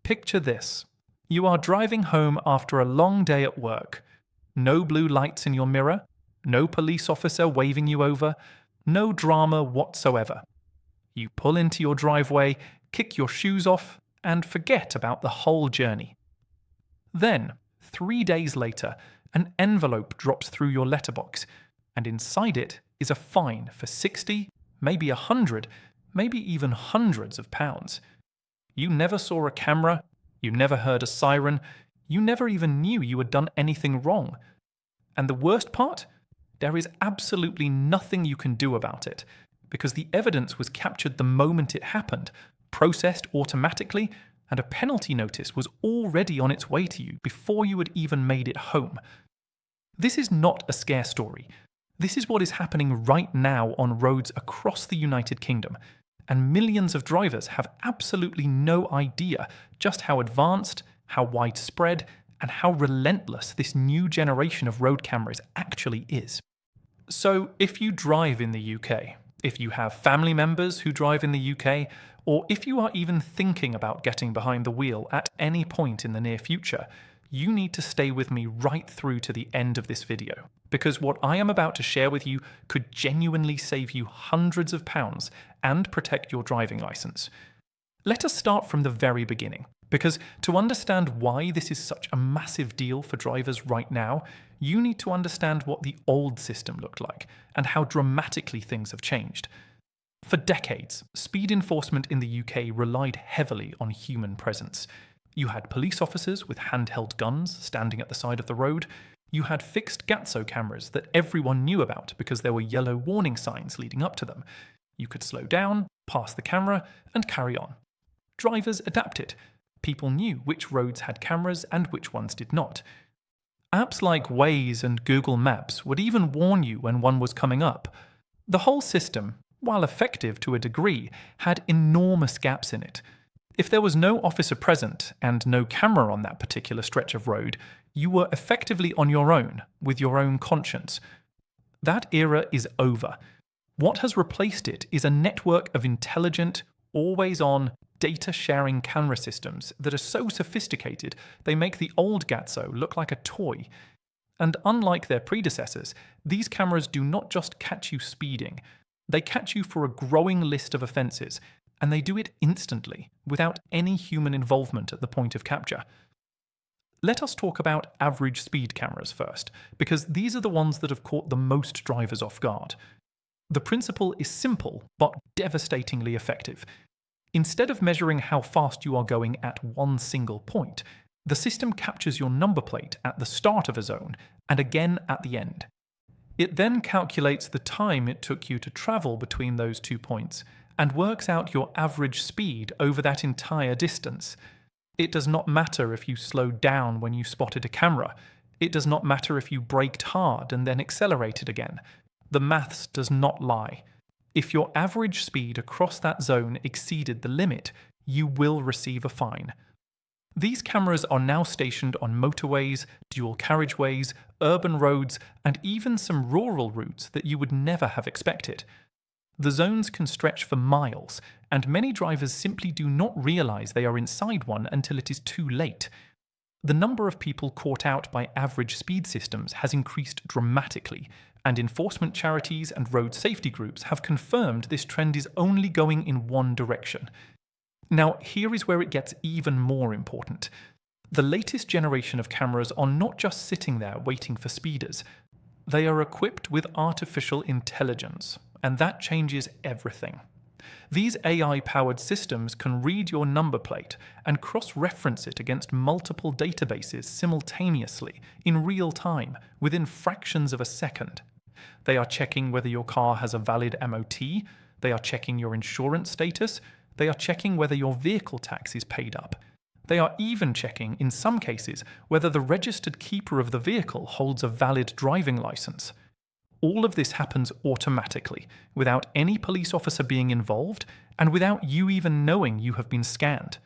Picture this. You are driving home after a long day at work. No blue lights in your mirror, no police officer waving you over, no drama whatsoever. You pull into your driveway, kick your shoes off, and forget about the whole journey. Then, 3 days later, an envelope drops through your letterbox, and inside it is a fine for 60, maybe 100, maybe even hundreds of pounds. You never saw a camera, you never heard a siren, you never even knew you had done anything wrong. And the worst part? There is absolutely nothing you can do about it, because the evidence was captured the moment it happened, processed automatically, and a penalty notice was already on its way to you before you had even made it home. This is not a scare story. This is what is happening right now on roads across the United Kingdom, and millions of drivers have absolutely no idea just how advanced, how widespread, and how relentless this new generation of road cameras actually is. So, if you drive in the UK, if you have family members who drive in the UK, or if you are even thinking about getting behind the wheel at any point in the near future, you need to stay with me right through to the end of this video, because what I am about to share with you could genuinely save you hundreds of pounds and protect your driving license. Let us start from the very beginning, because to understand why this is such a massive deal for drivers right now, you need to understand what the old system looked like and how dramatically things have changed. For decades, speed enforcement in the UK relied heavily on human presence. You had police officers with handheld guns standing at the side of the road. You had fixed Gatso cameras that everyone knew about because there were yellow warning signs leading up to them. You could slow down, pass the camera, and carry on. Drivers adapted. People knew which roads had cameras and which ones did not. Apps like Waze and Google Maps would even warn you when one was coming up. The whole system, while effective to a degree, had enormous gaps in it. If there was no officer present and no camera on that particular stretch of road, you were effectively on your own, with your own conscience. That era is over. What has replaced it is a network of intelligent, always-on, data-sharing camera systems that are so sophisticated they make the old Gatso look like a toy. And unlike their predecessors, these cameras do not just catch you speeding. They catch you for a growing list of offences, and they do it instantly, without any human involvement at the point of capture. Let us talk about average speed cameras first, because these are the ones that have caught the most drivers off guard. The principle is simple, but devastatingly effective. Instead of measuring how fast you are going at one single point, the system captures your number plate at the start of a zone and again at the end. It then calculates the time it took you to travel between those 2 points and works out your average speed over that entire distance. It does not matter if you slowed down when you spotted a camera. It does not matter if you braked hard and then accelerated again. The maths does not lie. If your average speed across that zone exceeded the limit, you will receive a fine. These cameras are now stationed on motorways, dual carriageways, urban roads, and even some rural routes that you would never have expected. The zones can stretch for miles, and many drivers simply do not realise they are inside one until it is too late. The number of people caught out by average speed systems has increased dramatically, and enforcement charities and road safety groups have confirmed this trend is only going in one direction. Now, here is where it gets even more important. The latest generation of cameras are not just sitting there waiting for speeders. They are equipped with artificial intelligence, and that changes everything. These AI-powered systems can read your number plate and cross-reference it against multiple databases simultaneously, in real time, within fractions of a second. They are checking whether your car has a valid MOT, they are checking your insurance status, they are checking whether your vehicle tax is paid up. They are even checking, in some cases, whether the registered keeper of the vehicle holds a valid driving license. All of this happens automatically, without any police officer being involved, and without you even knowing you have been scanned.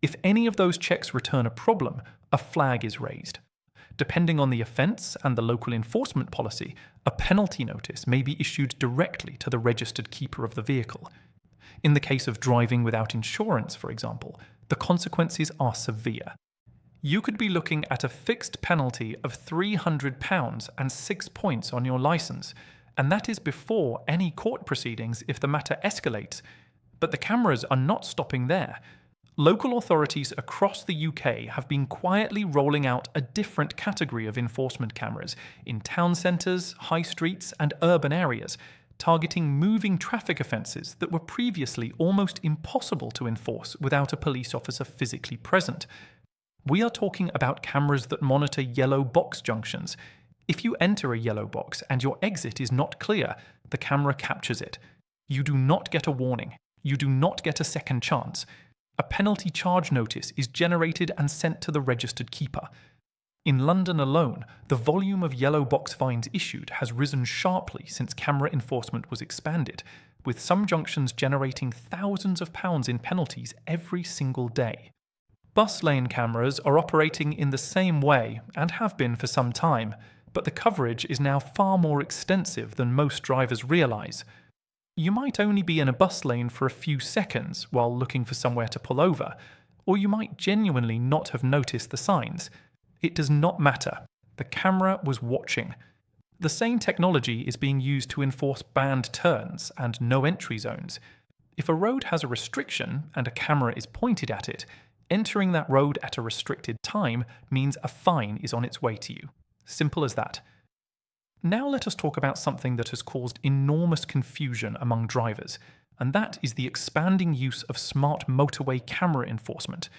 If any of those checks return a problem, a flag is raised. Depending on the offence and the local enforcement policy, a penalty notice may be issued directly to the registered keeper of the vehicle. In the case of driving without insurance, for example, the The consequences are severe. You could be looking at a fixed penalty of £300 and 6 points on your licence, and that is before any court proceedings if the matter escalates. But the cameras are not stopping there. Local authorities across the UK have been quietly rolling out a different category of enforcement cameras in town centres, high streets and urban areas, targeting moving traffic offences that were previously almost impossible to enforce without a police officer physically present. We are talking about cameras that monitor yellow box junctions. If you enter a yellow box and your exit is not clear, the camera captures it. You do not get a warning. You do not get a second chance. A penalty charge notice is generated and sent to the registered keeper. In London alone, the volume of yellow box fines issued has risen sharply since camera enforcement was expanded, with some junctions generating thousands of pounds in penalties every single day. Bus lane cameras are operating in the same way and have been for some time, but the coverage is now far more extensive than most drivers realise. You might only be in a bus lane for a few seconds while looking for somewhere to pull over, or you might genuinely not have noticed the signs. It does not matter. The camera was watching. The same technology is being used to enforce banned turns and no entry zones. If a road has a restriction and a camera is pointed at it, entering that road at a restricted time means a fine is on its way to you. Simple as that. Now let us talk about something that has caused enormous confusion among drivers, and that is the expanding use of smart motorway camera enforcement.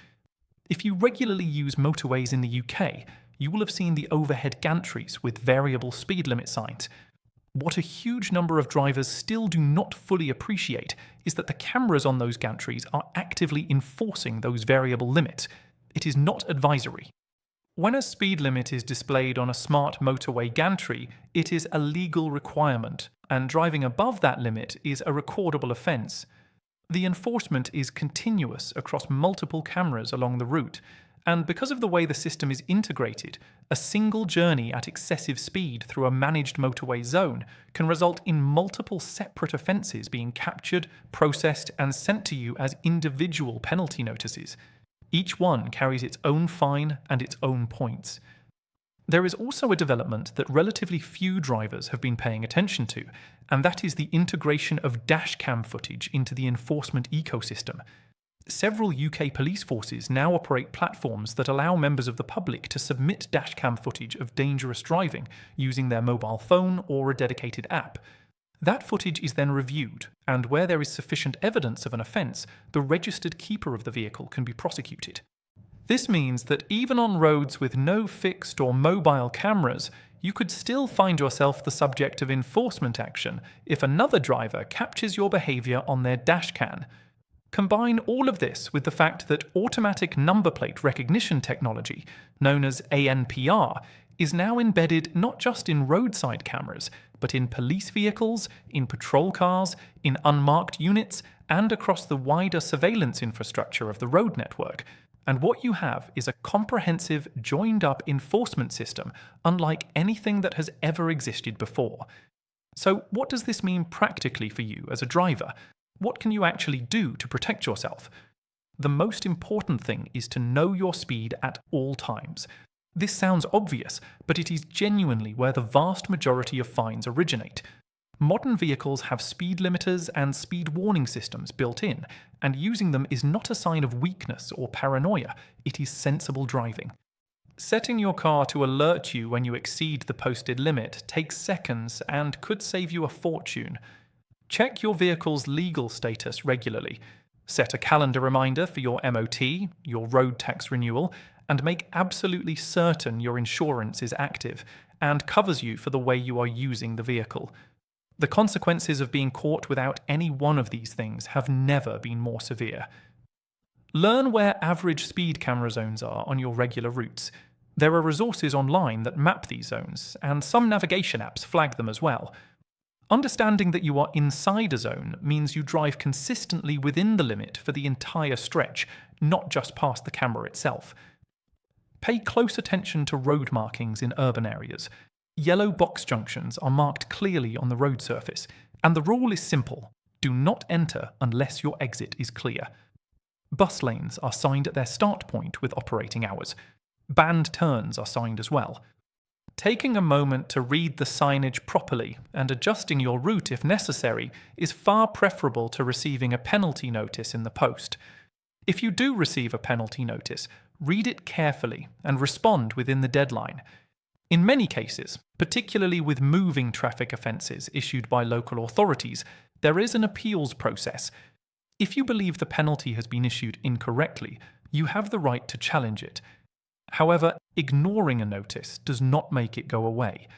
If you regularly use motorways in the UK, you will have seen the overhead gantries with variable speed limit signs. What a huge number of drivers still do not fully appreciate is that the cameras on those gantries are actively enforcing those variable limits. It is not advisory. When a speed limit is displayed on a smart motorway gantry, it is a legal requirement, and driving above that limit is a recordable offence. The enforcement is continuous across multiple cameras along the route, and because of the way the system is integrated, a single journey at excessive speed through a managed motorway zone can result in multiple separate offences being captured, processed, and sent to you as individual penalty notices. Each one carries its own fine and its own points. There is also a development that relatively few drivers have been paying attention to, and that is the integration of dashcam footage into the enforcement ecosystem. Several UK police forces now operate platforms that allow members of the public to submit dashcam footage of dangerous driving using their mobile phone or a dedicated app. That footage is then reviewed, and where there is sufficient evidence of an offence, the registered keeper of the vehicle can be prosecuted. This means that even on roads with no fixed or mobile cameras, you could still find yourself the subject of enforcement action if another driver captures your behaviour on their dashcam. Combine all of this with the fact that automatic number plate recognition technology, known as ANPR, is now embedded not just in roadside cameras, but in police vehicles, in patrol cars, in unmarked units, and across the wider surveillance infrastructure of the road network. And what you have is a comprehensive, joined-up enforcement system unlike anything that has ever existed before. So what does this mean practically for you as a driver? What can you actually do to protect yourself? The most important thing is to know your speed at all times. This sounds obvious, but it is genuinely where the vast majority of fines originate. Modern vehicles have speed limiters and speed warning systems built in, and using them is not a sign of weakness or paranoia, it is sensible driving. Setting your car to alert you when you exceed the posted limit takes seconds and could save you a fortune. Check your vehicle's legal status regularly. Set a calendar reminder for your MOT, your road tax renewal, and make absolutely certain your insurance is active and covers you for the way you are using the vehicle. The consequences of being caught without any one of these things have never been more severe. Learn where average speed camera zones are on your regular routes. There are resources online that map these zones, and some navigation apps flag them as well. Understanding that you are inside a zone means you drive consistently within the limit for the entire stretch, not just past the camera itself. Pay close attention to road markings in urban areas. Yellow box junctions are marked clearly on the road surface, and the rule is simple: do not enter unless your exit is clear. Bus lanes are signed at their start point with operating hours. Banned turns are signed as well. Taking a moment to read the signage properly and adjusting your route if necessary is far preferable to receiving a penalty notice in the post. If you do receive a penalty notice, read it carefully and respond within the deadline. In many cases, particularly with moving traffic offences issued by local authorities, there is an appeals process. If you believe the penalty has been issued incorrectly, you have the right to challenge it. However, ignoring a notice does not make it go away.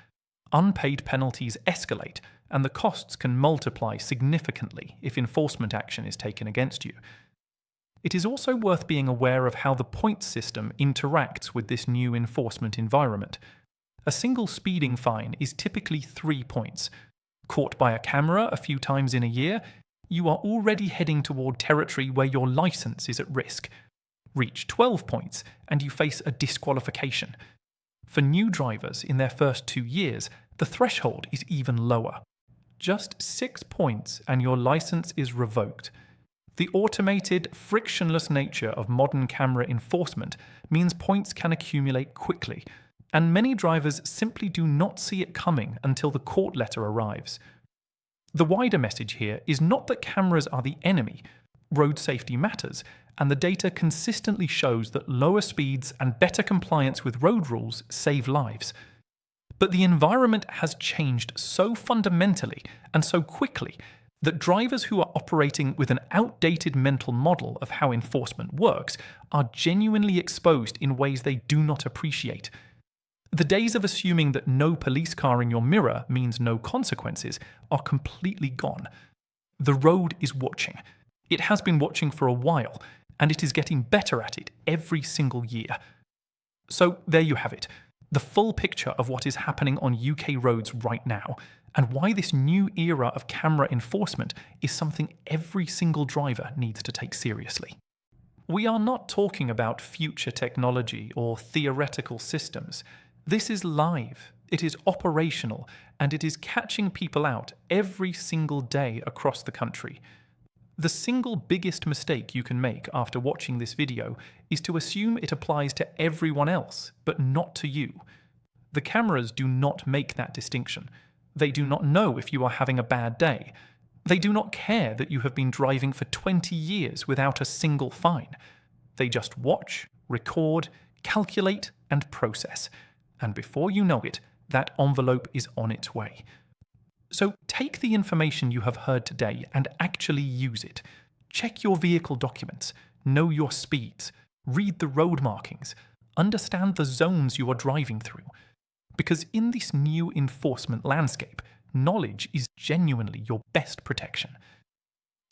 Unpaid penalties escalate, and the costs can multiply significantly if enforcement action is taken against you. It is also worth being aware of how the points system interacts with this new enforcement environment. A single speeding fine is typically 3 points. Caught by a camera a few times in a year, you are already heading toward territory where your license is at risk. Reach 12 points and you face a disqualification. For new drivers in their first 2 years, the threshold is even lower. Just 6 points and your license is revoked. The automated, frictionless nature of modern camera enforcement means points can accumulate quickly, and many drivers simply do not see it coming until the court letter arrives. The wider message here is not that cameras are the enemy. Road safety matters, and the data consistently shows that lower speeds and better compliance with road rules save lives. But the environment has changed so fundamentally and so quickly that drivers who are operating with an outdated mental model of how enforcement works are genuinely exposed in ways they do not appreciate. The days of assuming that no police car in your mirror means no consequences are completely gone. The road is watching. It has been watching for a while, and it is getting better at it every single year. So there you have it, the full picture of what is happening on UK roads right now, and why this new era of camera enforcement is something every single driver needs to take seriously. We are not talking about future technology or theoretical systems. This is live, it is operational, and it is catching people out every single day across the country. The single biggest mistake you can make after watching this video is to assume it applies to everyone else, but not to you. The cameras do not make that distinction. They do not know if you are having a bad day. They do not care that you have been driving for 20 years without a single fine. They just watch, record, calculate, and process. And before you know it, that envelope is on its way. So take the information you have heard today and actually use it. Check your vehicle documents, know your speeds, read the road markings, understand the zones you are driving through. Because in this new enforcement landscape, knowledge is genuinely your best protection.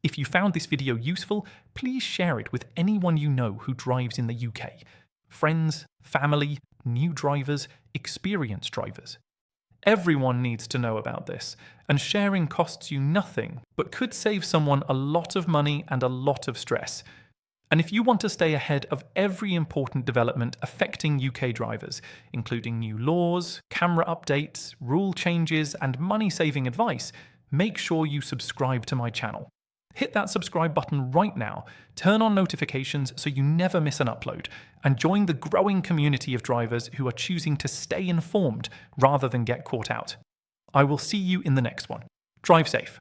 If you found this video useful, please share it with anyone you know who drives in the UK. Friends, family, new drivers, experienced drivers. Everyone needs to know about this, and sharing costs you nothing, but could save someone a lot of money and a lot of stress. And if you want to stay ahead of every important development affecting UK drivers, including new laws, camera updates, rule changes, and money-saving advice, make sure you subscribe to my channel. Hit that subscribe button right now, turn on notifications so you never miss an upload, and join the growing community of drivers who are choosing to stay informed rather than get caught out. I will see you in the next one. Drive safe.